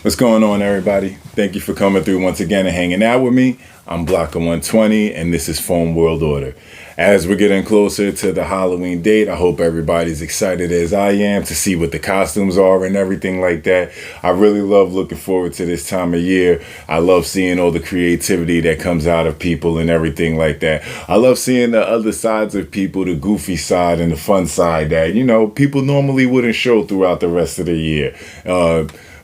What's going on, everybody? Thank you for coming through once again and hanging out with me. I'm Blocker 120, and this is Foam World Order. As we're getting closer to the Halloween date, I hope everybody's excited as I am to see what the costumes are and everything like that. I really love looking forward to this time of year. I love seeing all the creativity that comes out of people and everything like that. I love seeing the other sides of people, the goofy side and the fun side that, people normally wouldn't show throughout the rest of the year.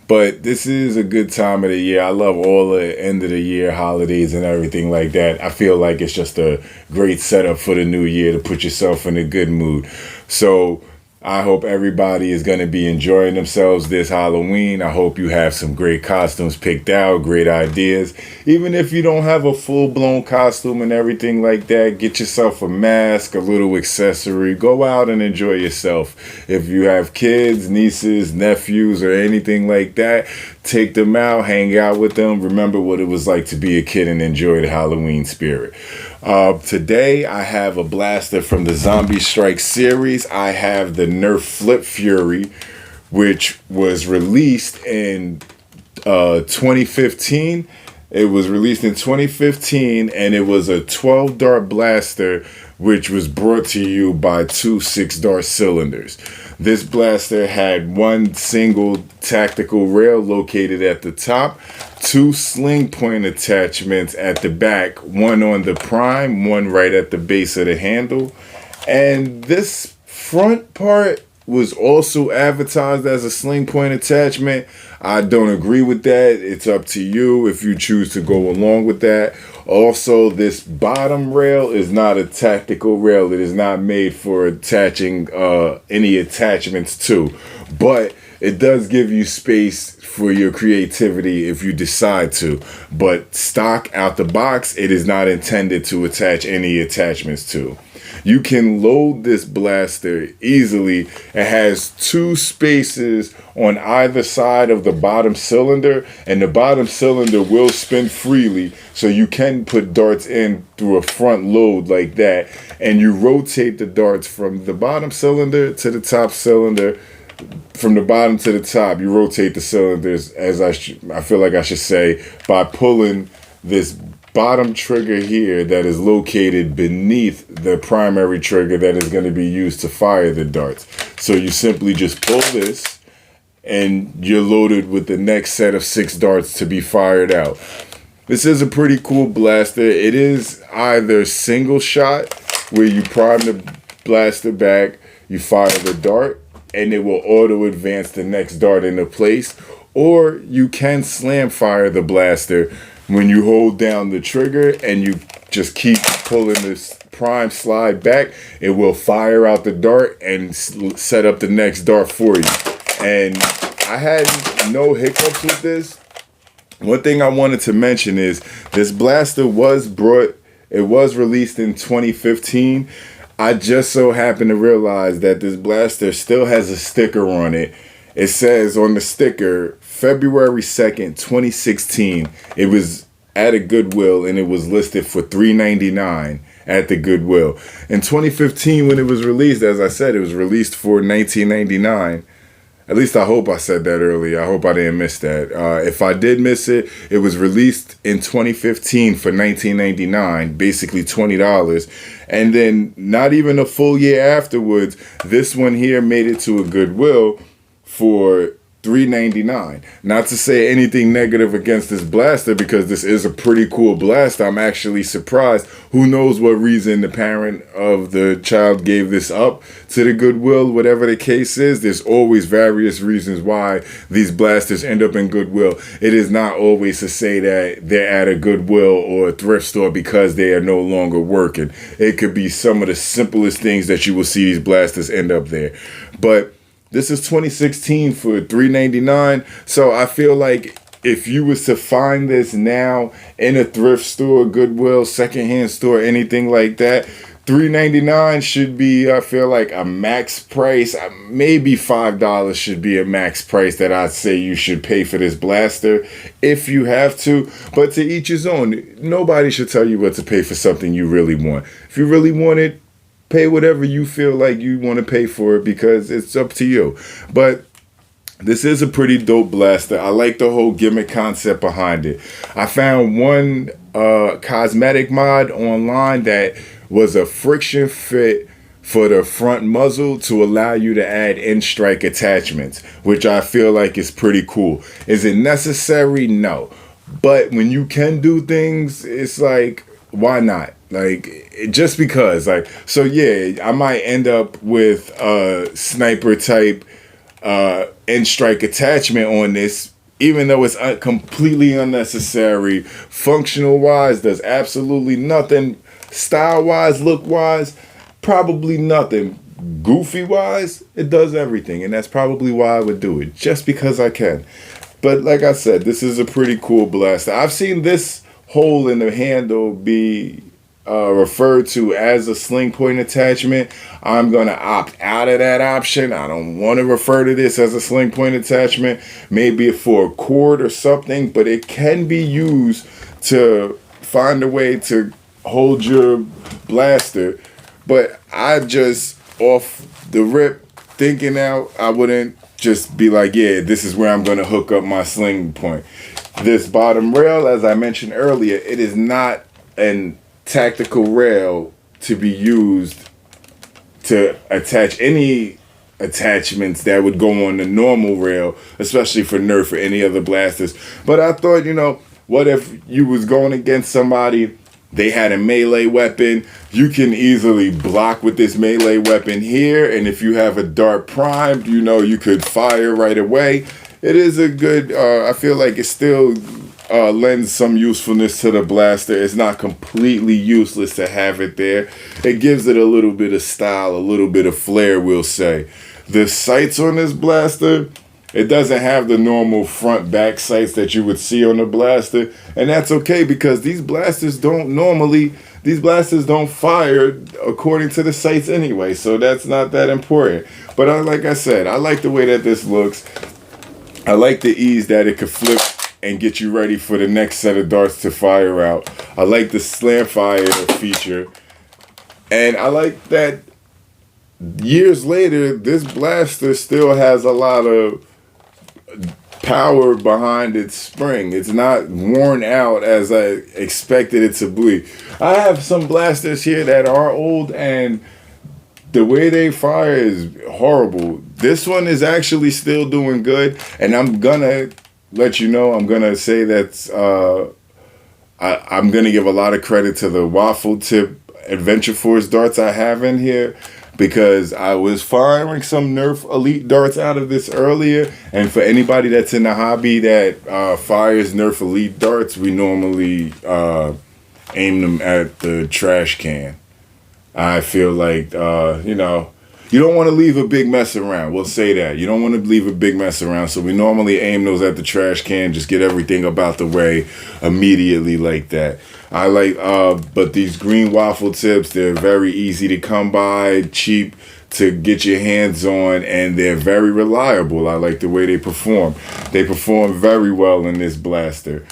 But this is a good time of the year. I love all the end of the year holidays and everything like that. I feel like it's just a great setup for the new year to put yourself in a good mood. So I hope everybody is going to be enjoying themselves this Halloween. I hope you have some great costumes picked out, great ideas. Even if you don't have a full-blown costume and everything like that, get yourself a mask, a little accessory. Go out and enjoy yourself. If you have kids, nieces, nephews, or anything like that, take them out, hang out with them. Remember what it was like to be a kid and enjoy the Halloween spirit. Today I have a blaster from the Zombie Strike series. I have the Nerf Flipfury, which was released in 2015. It was released in 2015, and it was a 12 dart blaster, which was brought to you by two 6-dart cylinders. This blaster had one single tactical rail located at the top, two sling point attachments at the back, one on the prime, one right at the base of the handle. And this front part was also advertised as a sling point attachment. I don't agree with that. It's up to you if you choose to go along with that. Also, this bottom rail is not a tactical rail. It is not made for attaching any attachments to, but it does give you space for your creativity if you decide to. But stock out the box, it is not intended to attach any attachments to. You can load this blaster easily. It has two spaces on either side of the bottom cylinder, and the bottom cylinder will spin freely, so you can put darts in through a front load like that, and you rotate the darts from the bottom cylinder to the top cylinder. From the bottom to the top, you rotate the cylinders, as I feel like I should say, by pulling this bottom trigger here that is located beneath the primary trigger that is going to be used to fire the darts. So you simply just pull this and you're loaded with the next set of 6 darts to be fired out. This is a pretty cool blaster. It is either single shot, where you prime the blaster back, you fire the dart, and it will auto advance the next dart into place, or you can slam fire the blaster when you hold down the trigger and you just keep pulling this prime slide back. It will fire out the dart and set up the next dart for you. And I had no hiccups with this. One thing I wanted to mention is this blaster was released in 2015. I just so happened to realize that this blaster still has a sticker on it. It says on the sticker, February 2nd, 2016. It was at a Goodwill, and it was listed for $3.99 at the Goodwill. In 2015, when it was released, as I said, it was released for $19.99. At least I hope I said that earlier. I hope I didn't miss that. If I did miss it, it was released in 2015 for $19.99, basically $20. And then not even a full year afterwards, this one here made it to a Goodwill for $3.99. Not to say anything negative against this blaster, because this is a pretty cool blaster. I'm actually surprised. Who knows what reason the parent of the child gave this up to the Goodwill. Whatever the case is, there's always various reasons why these blasters end up in Goodwill. It is not always to say that they're at a Goodwill or a thrift store because they are no longer working. It could be some of the simplest things that you will see these blasters end up there. But this is 2016 for $3.99. So I feel like if you was to find this now in a thrift store, Goodwill, secondhand store, anything like that, $3.99 should be, I feel like, a max price. Maybe $5 should be a max price that I'd say you should pay for this blaster if you have to. But to each his own. Nobody should tell you what to pay for something you really want. If you really want it, pay whatever you feel like you want to pay for it, because it's up to you. But This is a pretty dope blaster. I like the whole gimmick concept behind it. I found one cosmetic mod online that was a friction fit for the front muzzle to allow you to add in-strike attachments, which I feel like is pretty cool. Is it necessary? No. But when you can do things, it's like, why not? Like, just because. Like, so yeah, I might end up with a sniper type in-strike attachment on this, even though it's completely unnecessary. Functional wise, does absolutely nothing. Style wise, look wise, probably nothing. Goofy wise, it does everything, and that's probably why I would do it, just because I can. But like I said, this is a pretty cool blaster. I've seen this hole in the handle be referred to as a sling point attachment. I'm going to opt out of that option. I don't want to refer to this as a sling point attachment. Maybe for a cord or something, but it can be used to find a way to hold your blaster. But I just, off the rip, thinking out, I wouldn't just be like, yeah, this is where I'm going to hook up my sling point. This bottom rail, as I mentioned earlier, it is not an tactical rail to be used to attach any attachments that would go on the normal rail, especially for Nerf or any other blasters. But I thought, what if you was going against somebody, they had a melee weapon, you can easily block with this melee weapon here, and if you have a dart primed, you could fire right away. It is a good, I feel like it still lends some usefulness to the blaster. It's not completely useless to have it there. It gives it a little bit of style, a little bit of flair, we'll say. The sights on this blaster, it doesn't have the normal front back sights that you would see on the blaster, and that's okay because these blasters don't fire according to the sights anyway, so that's not that important. But like I said, I like the way that this looks. I like the ease that it could flip and get you ready for the next set of darts to fire out. I like the slam fire feature. And I like that years later, this blaster still has a lot of power behind its spring. It's not worn out as I expected it to be. I have some blasters here that are old and the way they fire is horrible. This one is actually still doing good, and I'm gonna let you know. I'm gonna say that I'm gonna give a lot of credit to the waffle tip Adventure Force darts I have in here, because I was firing some Nerf Elite darts out of this earlier, and for anybody that's in the hobby that fires Nerf Elite darts, we normally aim them at the trash can. I feel like, you don't want to leave a big mess around. We'll say that. You don't want to leave a big mess around. So we normally aim those at the trash can, just get everything about the way immediately like that. I like, but these green waffle tips, they're very easy to come by, cheap to get your hands on, and they're very reliable. I like the way they perform. They perform very well in this blaster.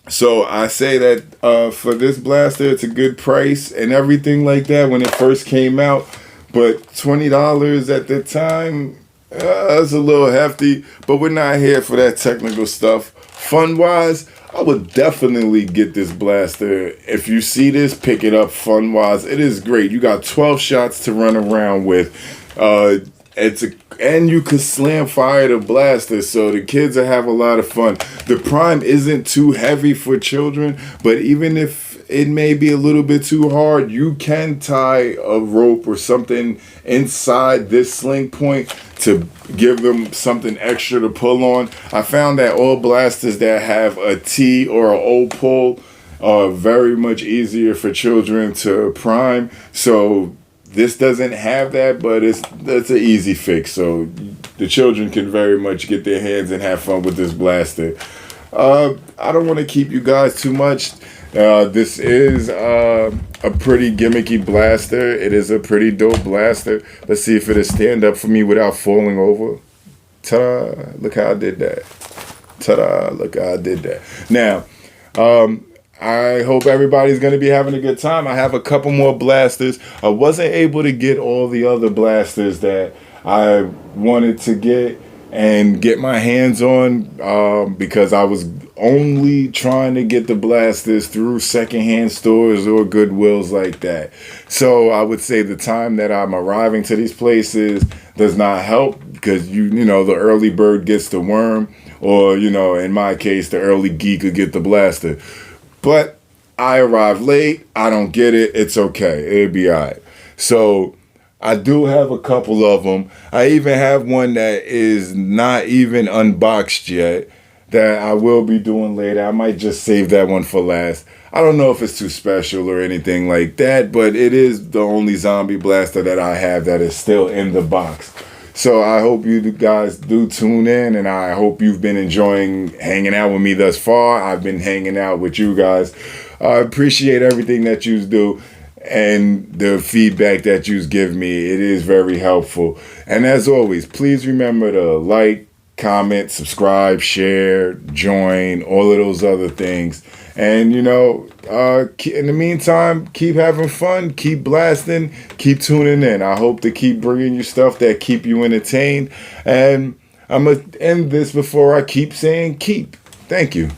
So I say that for this blaster, it's a good price and everything like that when it first came out. But $20 at the time, it's a little hefty. But we're not here for that technical stuff. Fun-wise, I would definitely get this blaster. If you see this, pick it up fun-wise. It is great. You got 12 shots to run around with. And you could slam fire the blaster, so the kids will have a lot of fun. The prime isn't too heavy for children, but even if it may be a little bit too hard, you can tie a rope or something inside this sling point to give them something extra to pull on. I found that all blasters that have a T or an O pull are very much easier for children to prime. So this doesn't have that, but that's an easy fix. So the children can very much get their hands and have fun with this blaster. I don't want to keep you guys too much. This is a pretty gimmicky blaster. It is a pretty dope blaster. Let's see if it'll stand up for me without falling over. Ta-da! Look how I did that. Ta-da! Look how I did that. Now, I hope everybody's going to be having a good time. I have a couple more blasters. I wasn't able to get all the other blasters that I wanted to get my hands on, because I was only trying to get the blasters through secondhand stores or Goodwills like that. So I would say the time that I'm arriving to these places does not help, because you know the early bird gets the worm, or you know, in my case, the early geek could get the blaster. But I arrived late. I don't get it. It's okay. It'll be all right. So I do have a couple of them. I even have one that is not even unboxed yet that I will be doing later. I might just save that one for last. I don't know if it's too special or anything like that, but it is the only zombie blaster that I have that is still in the box. So I hope you guys do tune in, and I hope you've been enjoying hanging out with me thus far. I've been hanging out with you guys. I appreciate everything that you do and the feedback that you give me. It is very helpful. And as always, please remember to like, comment, subscribe, share, join, all of those other things. And, you know, in the meantime, keep having fun, keep blasting, keep tuning in. I hope to keep bringing you stuff that keep you entertained. And I'm going to end this before I keep saying keep. Thank you.